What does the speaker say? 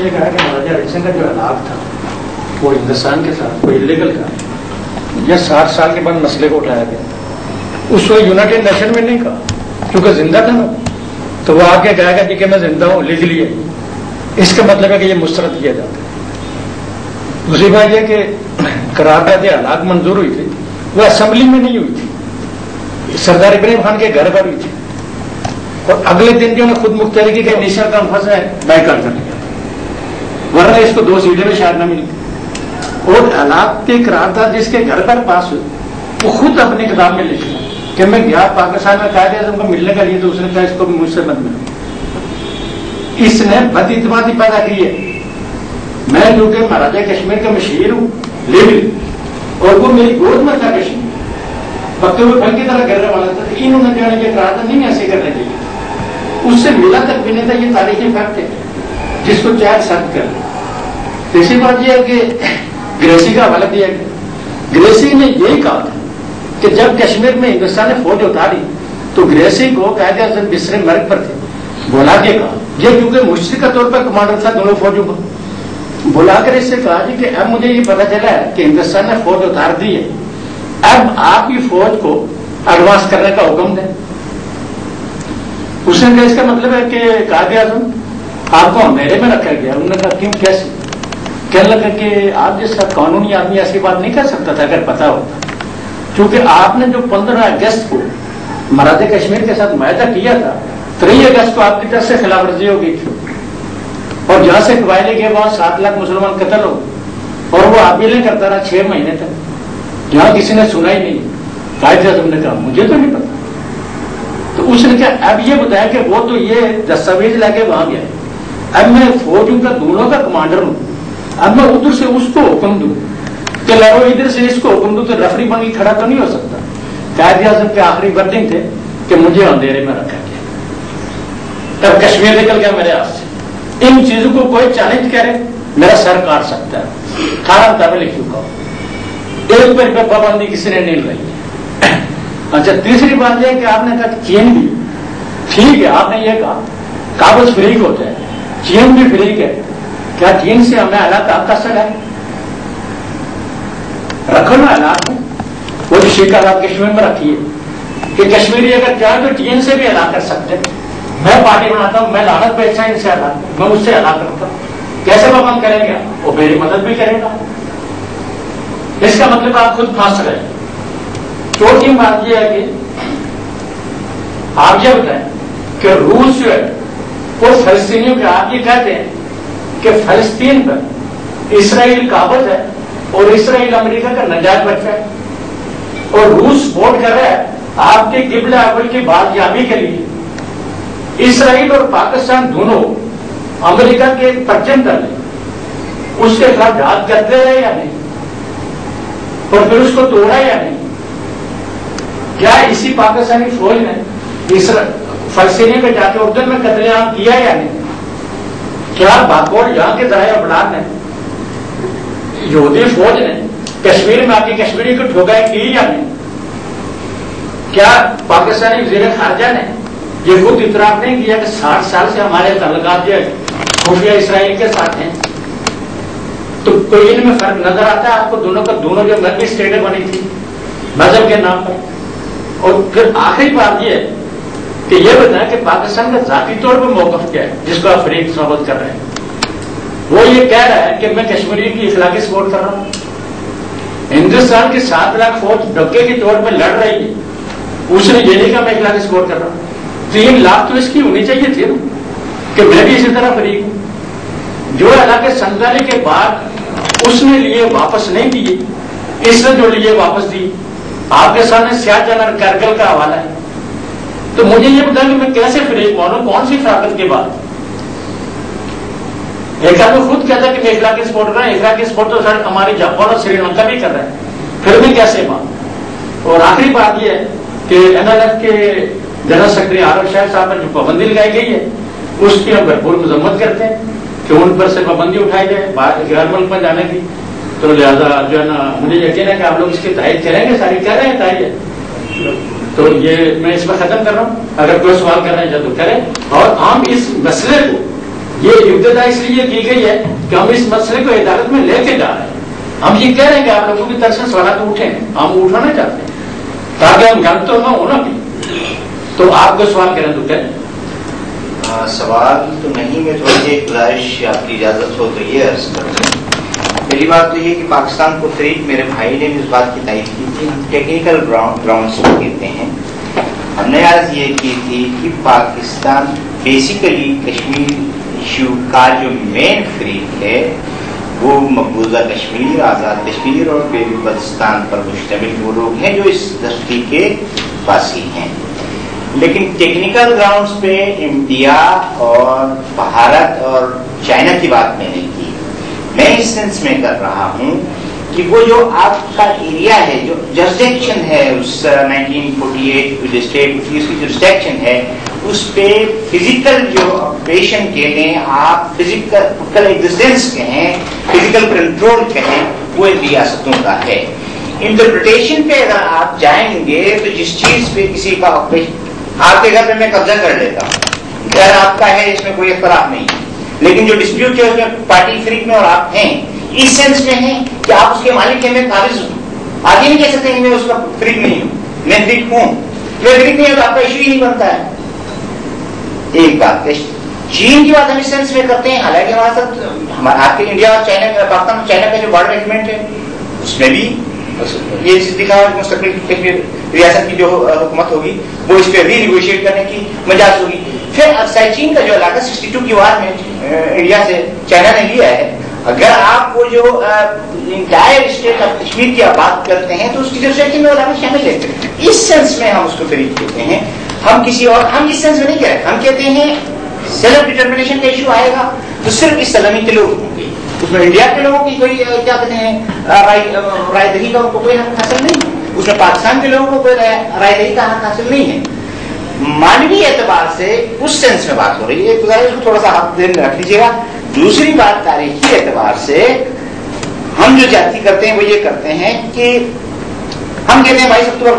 نے کہا کہ مہاراجا ہری سنگھ کا جو علاق تھا وہ ہندوستان کے ساتھ کوئی انلیگل تھا، یہ 60 سال کے بعد مسئلے کو اٹھایا گیا. اس کو یونائٹیڈ نیشن میں نہیں کہا کیونکہ زندہ تھا نا، تو وہ آ کے کہا گا کہ میں زندہ ہوں لیگلی ہے، اس کا مطلب ہے کہ یہ مسترد کیا جاتا ہے. دوسری بات یہ کہ قرارداد علاق منظور ہوئی تھی وہ اسمبلی میں نہیں ہوئی تھی، سردار ابراہیم خان کے گھر پر ہوئی تھی، اور اگلے دن جو خود مختاری کی کہ نیشنل کانفرنس ہے بائیکاٹ کرنے کا، ورنہ اس کو 2 سیٹیں میں شاید نہ ملی. اور علاق کی قرارداد جس کے گھر پر پاس ہوئی وہ خود اپنی کتاب میں لکھا کہ میں گیا پاکستان میں قائد اعظم کو ملنے کا لیے تو اس نے کہا اس کو مجھ سے مت ملو. اس نے بد اعتمادی پیدا کی ہے. میں جو کہ مہاراجا کشمیر کا مشیر ہوں لیبل، اور وہ میری گود میں تھا کشمیر، پکے ہوئے پھل کی طرح گرنے والا تھا، انہوں نے کہنے کے قرارداد نہیں ایسے کرنے چاہیے، اس سے ملا تک بھی نہیں تھا. یہ تاریخی فیکٹ ہے جس کو چاہے ثابت کر. تیسری بات یہ ہے کہ گریسی کا حوالہ دیا گیا. گریسی نے یہی کہا تھا کہ جب کشمیر میں ہندوستان نے فوج اتاری تو گریسی کو قائد اعظم بسرے مرگ پر تھے بلا کے کہا، یہ کیونکہ مشترکہ طور پر کمانڈر تھا دونوں فوجوں کا، بلا کر اس سے کہا جی کہ اب مجھے یہ پتا چلا ہے کہ ہندوستان نے فوج اتار دی ہے، اب آپ کی فوج کو ایڈوانس کرنے کا حکم دیں. اس نے کہا اس کا مطلب ہے کہ قائد اعظم آپ کو اندھیرے میں رکھا گیا. انہوں نے کہا کیوں کیسے؟ کہنے لگا کہ آپ جیسا قانونی آدمی ایسی بات نہیں کر سکتا تھا اگر پتا ہوتا، کیونکہ آپ نے جو 15 اگست کو مہاراجا کشمیر کے ساتھ معاہدہ کیا تھا، 3 اگست کو آپ کی طرف سے خلاف ورزی ہو گئی تھی، اور جہاں سے قبائلی کے بعد 7 لاکھ مسلمان قتل ہو، اور وہ اپیلیں کرتا رہا 6 مہینے تک، جہاں کسی نے سنا ہی نہیں. قائد اعظم نے کہا مجھے تو نہیں پتا. تو اس نے کہا اب یہ بتایا کہ وہ تو یہ دستاویز لا کے وہاں گیا، اب میں فوجوں کا دونوں کا کمانڈر ہوں، اب میں ادھر سے اس کو حکم دوں کہ لڑو، ادھر سے اس کو حکم دوں تو ریفری بن کے کھڑا تو نہیں ہو سکتا. قائد اعظم کے آخری ورڈنگ تھے کہ مجھے اندھیرے میں رکھا گیا. تب کشمیر نکل گیا میرے ہاتھ سے. ان چیزوں کو کوئی چیلنج کرے میرا سر کاٹ سکتا ہے. کھانا تب لکھ چکا ہوں، ایک پر پابندی کسی نے نہیں لگائی. اچھا تیسری بات یہ کہ آپ نے کہا چین بھی ٹھیک ہے، آپ نے یہ کہا کاغذ فریق ہوتا ہے، چین بھی فریق ہے، کیا چین سے ہمیں حالات آپ کا سر ہے؟ رکھو نا حالات، وہ جو شیخ آزاد کشمیر میں رکھیے کہ کشمیری اگر چاہے تو چین سے بھی ادا کر سکتے. میں پارٹی بناتا ہوں، میں لعنت بیچتا ہوں ان سے حالات، میں اس سے ادا کرتا ہوں. کیسے پابند کریں گے؟ وہ میری مدد بھی کرے گا. اس کا مطلب آپ خود پھنس رہے ہیں. چوتھی بات یہ ہے کہ آپ یہ بتائیں کہ روس جو ہے وہ فلسطینیوں کے، آپ یہ کہتے ہیں کہ فلسطین پر اسرائیل قابض ہے اور اسرائیل امریکہ کا نجات بچہ ہے، اور روس ووٹ کر رہا ہے آپ کے قبلہ اول کی بازیابی کے لیے. اسرائیل اور پاکستان دونوں امریکہ کے پرچم تلے اس کے خلاف جہاد کرتے رہے یا نہیں، اور پھر اس کو توڑا یا نہیں؟ کیا اسی پاکستانی فوج نے فلسطینی پہ جا کے اردن میں قتل عام کیا یا نہیں؟ کیا باقور یہاں کے ذرائع ابلاغ نے، یہودی فوج نے کشمیر میں آ کے کشمیری کو ٹھوکائیں کی یا نہیں؟ کیا پاکستانی وزیر خارجہ نے یہ خود اعتراف نہیں کیا کہ 60 سال سے ہمارے تعلقات جو خفیہ اسرائیل کے ساتھ ہیں؟ تو کوئی ان میں فرق نظر آتا ہے آپ کو؟ دونوں کا دونوں جو مذہبی اسٹیٹیں بنی تھی مذہب کے نام پر. اور پھر آخری بات یہ ہے کہ یہ بتائیں کہ پاکستان کا ذاتی طور پر موقف کیا ہے جس کو آپ فریق ثابت کر رہے ہیں؟ وہ یہ کہہ رہا ہے کہ میں کشمیری کی اخلاقی سپورٹ کر رہا ہوں. ہندوستان کی 7 لاکھ فوج ڈکے کے طور پر لڑ رہی ہے، اس نے یہ نہیں کہا میں اخلاقی سپورٹ کر رہا ہوں. 3 لاکھ تو اس کی ہونی چاہیے تھی کہ میں بھی اسی طرح فریق ہوں. جو علاقے سنتالی کے بعد اس نے لیے واپس نہیں دیے، اس نے جو لیے واپس دی. آپ کے سامنے سیاہ جنرل کارگل کا حوالہ ہے. تو مجھے یہ بتائیں کہ میں کیسے فریق مانوں، کون سی فراغت کے بعد؟ ایک آدمی خود کہتا ہے کہ میں اخلاقی سپورٹ کر رہا ہوں، اخلاقی سپورٹ تو سر ہماری جاپان اور سری لنکا بھی کر رہے ہیں، پھر بھی کیسے مان؟ اور آخری بات یہ ہے کہ NLF کے جنرل سیکرٹری عارف شاہ صاحب پر جو پابندی لگائی گئی ہے اس کی ہم بھرپور مذمت کرتے ہیں کہ ان پر سے پابندی اٹھائی جائے غیر ملک میں جانے کی. تو لہٰذا جو ہے نا مجھے یقین ہے کہ آپ لوگ اس کی تائید کریں گے، ساری کر رہے ہیں تائید. تو یہ میں اس میں ختم کر رہا ہوں. اگر کوئی سوال کرنا چاہے تو کریں، اور ہم اس مسئلے کو یہ ابتدا اس لیے کی گئی ہے کہ ہم اس مسئلے کو عدالت میں لے کے جا رہے ہیں. ہم یہ کہہ رہے ہیں کہ آپ لوگوں کی طرف سے سوالات اٹھے ہیں, ہم اٹھانا چاہتے ہیں تاکہ ہم جان تو نہ ہونا بھی. تو آپ کو سوال کریں تو کہیں. سوال تو نہیں, میں تھوڑی سی گزارش آپ کی اجازت ہو تو یہ عرض کروں. پہلی بات تو یہ کہ پاکستان کو فریق میرے بھائی نے بھی اس بات کی تائید کی تھی, ہم ٹیکنیکل گراؤنڈس کو کہتے ہیں. ہم نے عرض یہ کی تھی کہ پاکستان بیسیکلی کشمیر ایشو کا جو مین فریق ہے وہ مقبوضہ کشمیر, آزاد کشمیر اور بیرون بلوچستان پر مشتمل وہ لوگ ہیں جو اس دھرتی کے واسی ہیں. لیکن ٹیکنیکل گراؤنڈز پہ انڈیا اور بھارت اور چائنا کی بات میں نے کی. میں اس سینس میں کر رہا ہوں کہ وہ جو آپ کا ایریا ہے, جو جرسڈکشن ہے اس 1948 اسٹیٹ کی جو جرسڈکشن ہے, اس پہ فزیکل جو آپریشن کہیں, آپ فزیکل ایگزسٹنس کہیں, فزیکل کنٹرول کہیں, وہ ان ریاستوں کا ہے. انٹرپریٹیشن پہ اگر آپ جائیں گے تو جس چیز پہ کسی کا آپریشن, آپ کے گھر پہ میں قبضہ کر لیتا ہوں, گھر آپ کا ہے, اس میں کوئی اختلاف نہیں, لیکن جو ڈسپیوٹ ہے اس میں پارٹی فریق میں اور آپ ہیں, اس سینس میں ہیں کہ آپ اس کے مالک ہیں, میں قابض ہوں. آپ یہ نہیں کہہ سکتے کہ میں اس کا فریق نہیں ہوں, میں فریق ہوں. میں فریق نہیں ہوں تو آپ کا ایشو ہی نہیں بنتا ہے. ایک بات چین کی بات ہم اس سینس میں کرتے ہیں, حالانکہ ہمارے ساتھ آپ کے انڈیا اور چائنا کا, پاکستان اور چائنا کا جو بارڈر ایگریمنٹ ہے اس میں بھی یہ لکھا ہوا مستقبل کشمیر ریاست کی جو حکومت ہوگی وہ اس پہ ری نیگوشیٹ کرنے کی مجاز ہوگی. پھر سائچین کا جو علاقہ 62 کی وار میں انڈیا سے چائنا نے لیا ہے, اگر آپ وہ جو انٹائر اسٹیٹ آف کشمیر کی آپ بات کرتے ہیں تو اس کی جو سیکشن میں علاقہ شامل ہے. اس سینس میں ہم اس کو فریق کہتے ہیں. ہم کسی اور, ہم اس سینس میں نہیں کہہ رہے, ہم کہتے ہیں سیلف ڈٹرمنیشن کا ایشو آئے گا تو صرف اس سلمی کے لوگ ہوں گے, اس میں انڈیا کے لوگوں کی کوئی کیا کہتے ہیں رائے دہی کا ان کو کوئی حق حاصل نہیں, اس میں پاکستان کے لوگوں کو کوئی رائے دہی کا حق حاصل نہیں ہے. مانوی اعتبار سے اس سینس میں بات ہو رہی ہے, گزارش کو تھوڑا سا آپ ذہن میں رکھ لیجیے گا. دوسری بات تاریخی اعتبار سے ہم جو جاتی کرتے ہیں وہ یہ کرتے ہیں کہ ہم کہتے ہیں 22 اکتوبر کو